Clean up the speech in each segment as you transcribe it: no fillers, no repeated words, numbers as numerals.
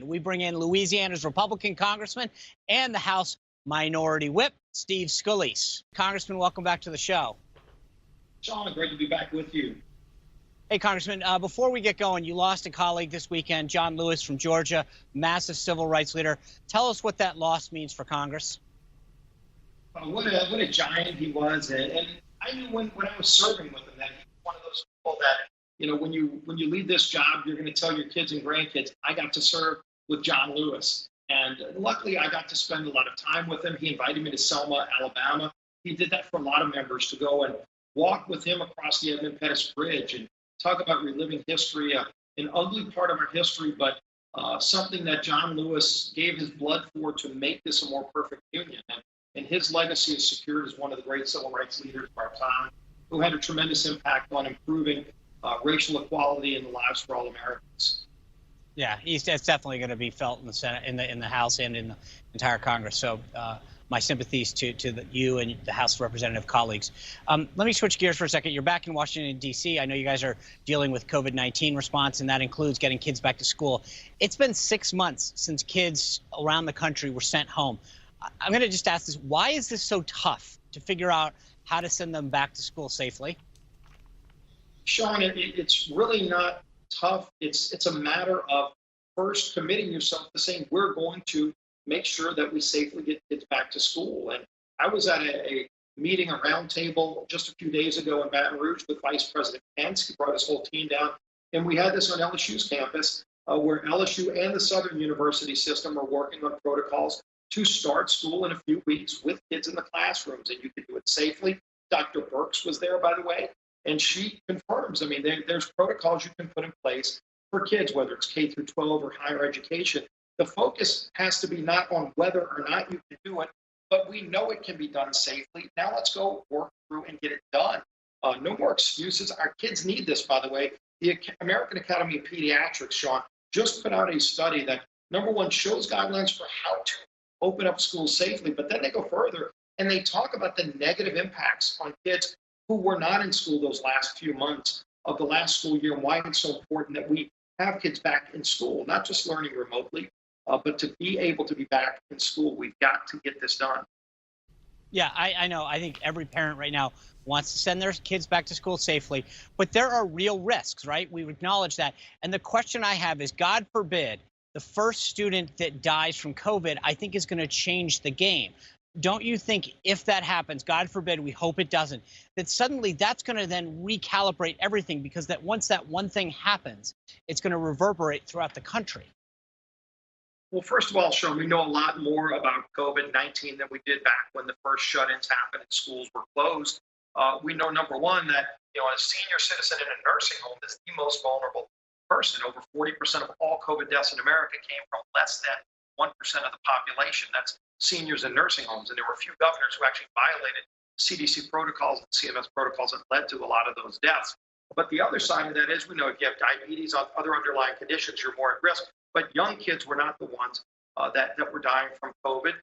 We bring in Louisiana's Republican Congressman and the House Minority Whip, Steve Scalise. Congressman, welcome back to the show. Sean, great to be back with you. Hey, Congressman, before we get going, you lost a colleague this weekend, John Lewis from Georgia, massive civil rights leader. Tell us what that loss means for Congress. What a giant he was. And I knew when I was serving with him that he was one of those people that, you know, when you leave this job, you're going to tell your kids and grandkids, I got to serve with John Lewis. And luckily, I got to spend a lot of time with him. He invited me to Selma, Alabama. He did that for a lot of members to go and walk with him across the Edmund Pettus Bridge and talk about reliving history, an ugly part of our history, but something that John Lewis gave his blood for to make this a more perfect union. And his legacy is secured as one of the great civil rights leaders of our time, who had a tremendous impact on improving racial equality in the lives for all Americans. Yeah, it's definitely going to be felt in the Senate, in the House, and in the entire Congress. So my sympathies to you and the House Representative colleagues. Let me switch gears for a second. You're back in Washington, D.C. I know you guys are dealing with COVID-19 response, and that includes getting kids back to school. It's been 6 months since kids around the country were sent home. I'm going to just ask this. Why is this so tough to figure out how to send them back to school safely? Sean, it's really not tough. It's a matter of first committing yourself to saying we're going to make sure that we safely get kids back to school. And I was at a meeting, a roundtable just a few days ago in Baton Rouge with Vice President Pence. He brought his whole team down. And we had this on LSU's campus where LSU and the Southern University system are working on protocols to start school in a few weeks with kids in the classrooms. And you can do it safely. Dr. Burks was there, by the way. And she confirms, I mean, there's protocols you can put in place for kids, whether it's K through 12 or higher education. The focus has to be not on whether or not you can do it, but we know it can be done safely. Now let's go work through and get it done. No more excuses. Our kids need this, by the way. The American Academy of Pediatrics, Sean, just put out a study that, number one, shows guidelines for how to open up schools safely, but then they go further and they talk about the negative impacts on kids who were not in school those last few months of the last school year, and why it's so important that we have kids back in school, not just learning remotely, but to be able to be back in school. We've got to get this done. Yeah, I know. I think every parent right now wants to send their kids back to school safely, but there are real risks, right? We acknowledge that. And the question I have is, God forbid, the first student that dies from COVID, I think is going to change the game. Don't you think if that happens, God forbid, we hope it doesn't, that suddenly that's going to then recalibrate everything, because that once that one thing happens, it's going to reverberate throughout the country? Well, first of all, Sean, we know a lot more about COVID-19 than we did back when the first shut-ins happened and schools were closed. We know, number one, that a senior citizen in a nursing home is the most vulnerable person. Over 40% of all COVID deaths in America came from less than 1% of the population. That's seniors in nursing homes. And there were a few governors who actually violated CDC protocols and CMS protocols that led to a lot of those deaths. But the other side of that is, we know if you have diabetes, other underlying conditions, you're more at risk. But young kids were not the ones that were dying from COVID,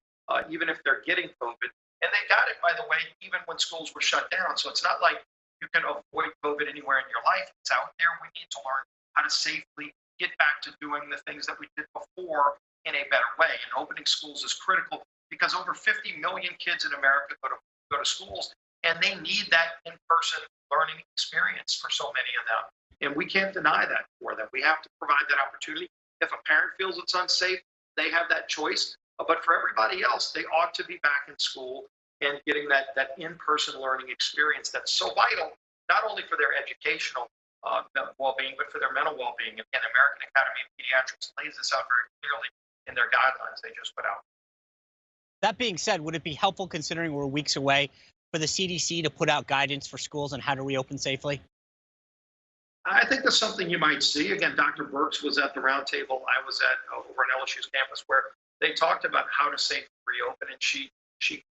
even if they're getting COVID. And they got it, by the way, even when schools were shut down. So it's not like you can avoid COVID anywhere in your life. It's out there. We need to learn how to safely get back to doing the things that we did before in a better way. And opening schools is critical because over 50 million kids in America go to schools, and they need that in-person learning experience for so many of them. And we can't deny that for them. We have to provide that opportunity. If a parent feels it's unsafe, they have that choice. But for everybody else, they ought to be back in school and getting that in-person learning experience that's so vital, not only for their educational well-being, but for their mental well-being. And the American Academy of Pediatrics lays this out very clearly in their guidelines they just put out. That being said, would it be helpful, considering we're weeks away, for the CDC to put out guidance for schools on how to reopen safely? I think that's something you might see. Again, Dr. Burks was at the roundtable I was at over on LSU's campus, where they talked about how to safely reopen, and she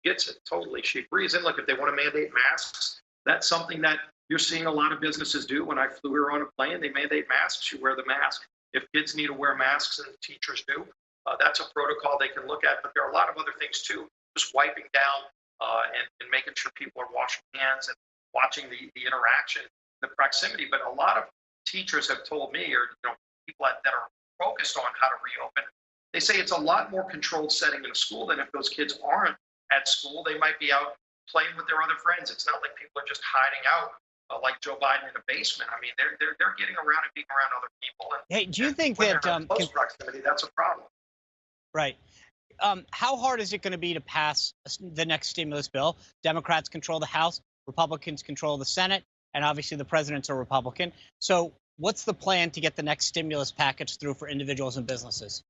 gets it totally. She agrees. And look, if they want to mandate masks, that's something that you're seeing a lot of businesses do. When I flew her on a plane, they mandate masks. You wear the mask. If kids need to wear masks, and teachers do, that's a protocol they can look at. But there are a lot of other things too, just wiping down and making sure people are washing hands and watching the interaction, the proximity. But a lot of teachers have told me, or people that are focused on how to reopen. They say it's a lot more controlled setting in a school than if those kids aren't at school. They might be out playing with their other friends. It's not like people are just hiding out like Joe Biden in a basement. I mean, they're getting around and being around other people. And, hey, do you think when that they're in close proximity, that's a problem. right? How hard is it going to be to pass the next stimulus bill? Democrats control the House, Republicans control the Senate, and obviously the president's a Republican. So what's the plan to get the next stimulus package through for individuals and businesses?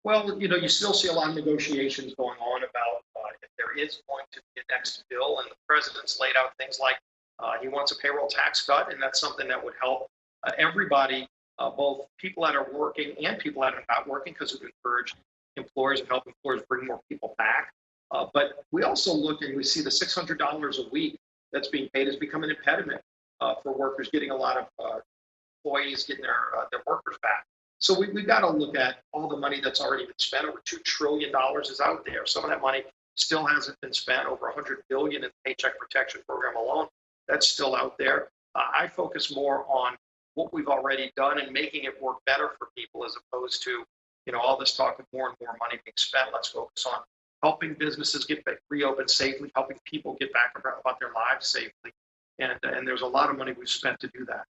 Well, you still see a lot of negotiations going on about if there is going to be a next bill, and the president's laid out things like he wants a payroll tax cut, and that's something that would help everybody, both people that are working and people that are not working, because it would encourage employers and help employers bring more people back. But we also look and we see the $600 a week that's being paid has become an impediment for workers, getting a lot of employees getting their workers back. So we've got to look at all the money that's already been spent. Over $2 trillion is out there. Some of that money still hasn't been spent. Over $100 billion in the Paycheck Protection Program alone, that's still out there. I focus more on what we've already done and making it work better for people, as opposed to all this talk of more and more money being spent. Let's focus on helping businesses get back, reopen safely, helping people get back about their lives safely. And there's a lot of money we've spent to do that.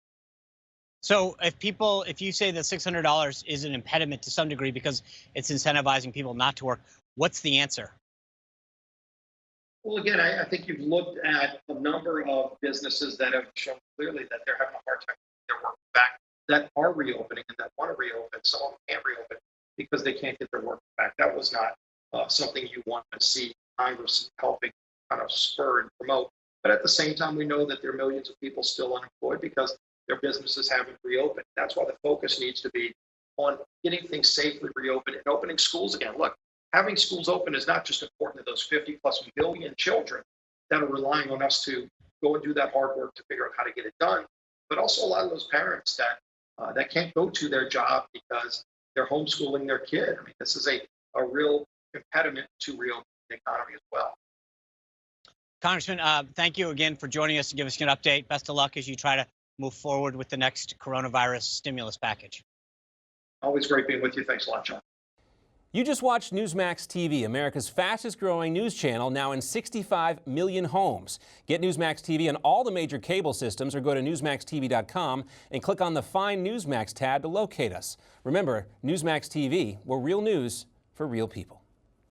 So if you say that $600 is an impediment to some degree because it's incentivizing people not to work, what's the answer? Well, again, I think you've looked at a number of businesses that have shown clearly that they're having a hard time getting their work back, that are reopening and that want to reopen. Some of them can't reopen because they can't get their work back. That was not something you want to see Congress helping kind of spur and promote. But at the same time, we know that there are millions of people still unemployed because their businesses haven't reopened. That's why the focus needs to be on getting things safely reopened and opening schools again. Look, having schools open is not just important to those 50+ million children that are relying on us to go and do that hard work to figure out how to get it done, but also a lot of those parents that can't go to their job because they're homeschooling their kid. I mean, this is a real impediment to reopening the economy as well. Congressman, thank you again for joining us to give us an update. Best of luck as you try to move forward with the next coronavirus stimulus package. Always great being with you. Thanks a lot, John. You just watched Newsmax TV, America's fastest growing news channel, now in 65 million homes. Get Newsmax TV on all the major cable systems or go to newsmaxtv.com and click on the Find Newsmax tab to locate us. Remember, Newsmax TV, we're real news for real people.